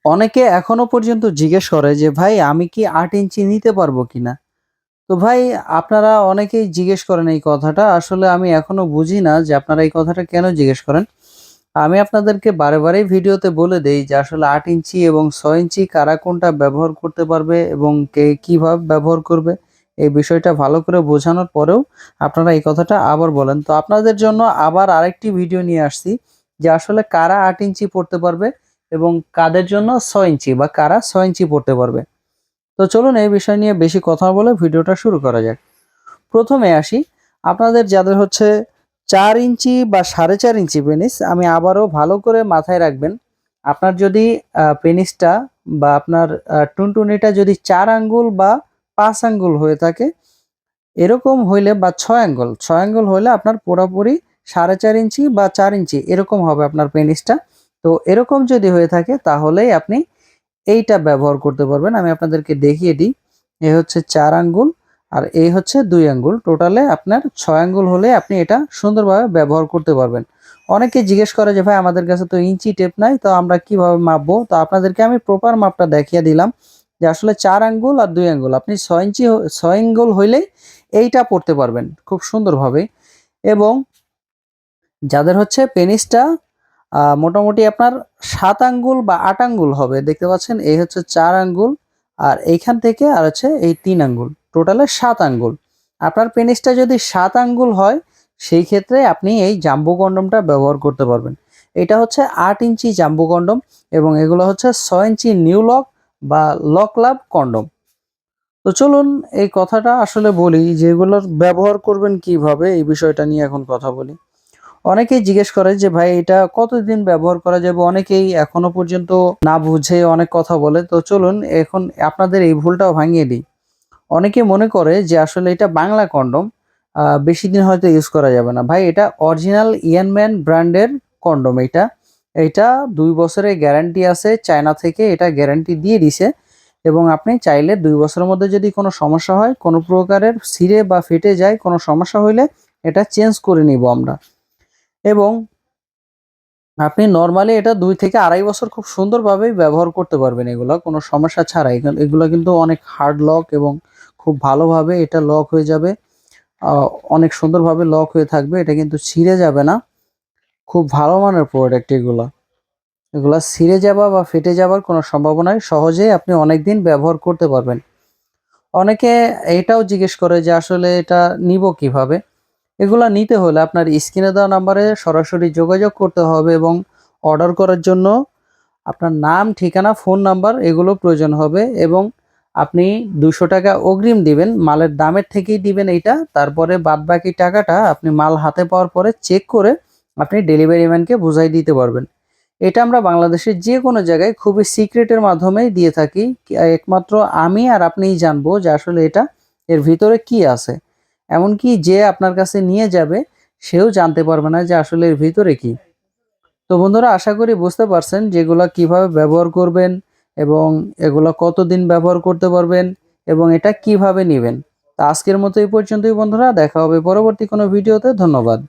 অনেকে এখনো পর্যন্ত জিজ্ঞেস করে যে, "ভাই আমি কি ৮ ইঞ্চি নিতে পারবো কিনা?" তো ভাই আপনারা অনেকেই জিজ্ঞেস করেন এই কথাটা। আসলে আমি এখনো বুঝি না যে আপনারা এই কথাটা কেন জিজ্ঞেস করেন? আমি আপনাদেরকে বারেই ভিডিওতে বলে দেই যে আসলে ৮ ইঞ্চি এবং ৬ ইঞ্চি কারা কোনটা ব্যবহার করতে পারবে এবং কে কিভাবে ব্যবহার করবে, এই বিষয়টা ভালো করে বোঝানোর পরেও আপনারা এই কথাটা আবার বলেন। তো আপনাদের জন্য আবার আরেকটি ভিডিও নিয়ে আসছি যে আসলে কারা ৮ ইঞ্চি পড়তে পারবে এবং কাদের জন্য ৬ ইঞ্চি বা কারা ৬ ইঞ্চি পড়তে পারবে। তো চলুন এই বিষয় নিয়ে বেশি কথা বলে ভিডিওটা শুরু করা যাক। ১ম এ আসি, আপনাদের যাদের হচ্ছে ৪ ইঞ্চি বা ৪.৫ ইঞ্চি পেনিস, আমি আবারও ভালো করে মাথায় রাখবেন। আপনার যদি পেনিসটা বা আপনার টুনটুনিটা যদি ৪ আঙ্গুল বা ৫ আঙ্গুল হয়ে থাকে, এরকম হইলে বা ৬ আঙ্গুল হইলে আপনার পুরাপুরি ৪.৫ ইঞ্চি বা ৪ ইঞ্চি এরকম হবে আপনার পেনিসটা। তো এরকম যদি হয়ে থাকে তাহলেই আপনি এইটা ব্যবহার করতে পারবেন। আমি আপনাদেরকে দেখিয়ে দিই। এ হচ্ছে ৪ আঙ্গুল আর এই হচ্ছে ২ আঙ্গুল। টোটালে আপনার ৬ আঙ্গুল হলে আপনি এটা সুন্দরভাবে ব্যবহার করতে পারবেন। অনেকে জিজ্ঞেস করে যে, "ভাই আমাদের কাছে তো ইঞ্চি টেপ নাই, তো আমরা কিভাবে মাপবো?" তো আপনাদেরকে আমি প্রপার মাপটা দেখিয়ে দিলাম যে আসলে ৪ আঙ্গুল আর ২ আঙ্গুল। আপনি ৬ আঙ্গুল হইলেই এইটা পড়তে পারবেন খুব সুন্দরভাবে এবং যাদের হচ্ছে পেনিসটা মোটামুটি আপনার ৭ আঙ্গুল বা ৮ আঙ্গুল হবে। দেখতে পাচ্ছেন? এই হচ্ছে ৪ আঙ্গুল আর এইখান থেকে আর হচ্ছে এই ৩ আঙ্গুল। টোটালে ৭ আঙ্গুল। আপনার পেনিসটা যদি ৭ আঙ্গুল হয়, সেই ক্ষেত্রে আপনি এই জাম্বো কন্ডমটা ব্যবহার করতে পারবেন। এটা হচ্ছে ৮ ইঞ্চি জাম্বো কন্ডম এবং এগুলো হচ্ছে ৬ ইঞ্চি নিউ লক বা লক লাভ কন্ডম। তো চলুন এই কথাটা আসলে বলি যে এগুলোর ব্যবহার করবেন কিভাবে? এই বিষয়টা নিয়ে এখন কথা বলি। অনেকেই জিজ্ঞেস করে যে, "ভাই এটা কতদিন ব্যবহার করা যাবে?" অনেকেই এখনো পর্যন্ত না বুঝে অনেক কথা বলে। তো চলুন এখন আপনাদের এই ভুলটাও ভাঙিয়ে দিই। অনেকে মনে করে যে আসলে এটা বাংলা কনডম। বেশিদিন হয়তো ইউজ করা যাবে না। ভাই এটা অরিজিনাল ইয়ানম্যান ব্র্যান্ডের কনডম এইটা। এইটা ২ বছরের গ্যারান্টি আছে। চায়না থেকে এটা গ্যারান্টি দিয়ে দিছে এবং আপনি চাইলে ২ বছরের মধ্যে যদি কোনো সমস্যা হয়, কোনো প্রকারের ছিঁড়ে বা ফেটে যায়, কোনো সমস্যা হইলে এটা চেঞ্জ করে নিবো আমরা এবং আপনি নরমালি এটা ২ থেকে ২.৫ বছর খুব সুন্দরভাবেই ব্যবহার করতে পারবেন এগুলা, কোনো সমস্যা ছাড়াই। এগুলা কিন্তু অনেক হার্ড লক এবং খুব ভালোভাবে এটা লক হয়ে যাবে। আ অনেক সুন্দরভাবে লক হয়ে থাকবে। এটা কিন্তু ছিঁড়ে যাবে না। খুব ভালো মানের প্রোডাক্ট এগুলা। এগুলা ছিঁড়ে যাওয়া বা ফেটে যাবার কোনো সম্ভাবনাই সহজেই আপনি অনেকদিন ব্যবহার করতে পারবেন। অনেকে এটাও জিজ্ঞেস করে যে আসলে এটা নিবো কিভাবে? এগুলা নিতে হলে আপনার স্ক্রিনে দেওয়া নাম্বারে সরাসরি যোগাযোগ করতে হবে এবং অর্ডার করার জন্য আপনার নাম, ঠিকানা, ফোন নাম্বার এগুলো প্রয়োজন হবে এবং আপনি ৳২০০ অগ্রিম দিবেন। মালের দামের থেকেই দিবেন এইটা। তারপরে বাদবাকি টাকাটা আপনি মাল হাতে পাওয়ার পরে চেক করে আপনি ডেলিভারি ম্যানকে বুঝাই দিতে পারবেন। এটা আমরা বাংলাদেশের যেকোনো জায়গায় খুবই সিক্রেটের মাধ্যমেই দিয়ে থাকি। একমাত্র আমি আর আপনিই জানবো যে আসলে এটা এর ভিতরে কি আছে। এমনকি যে আপনার কাছে নিয়ে যাবে সেও জানতে পারবে না যে আসলে এর ভিতরে কি। তো বন্ধুরা আশা করি বুঝতে পারছেন যে এগুলা কিভাবে ব্যবহার করবেন এবং এগুলা কতদিন ব্যবহার করতে পারবেন এবং এটা কিভাবে নিবেন। তো আজকের মতো এই পর্যন্তই বন্ধুরা। দেখা হবে পরবর্তী কোনো ভিডিওতে। ধন্যবাদ।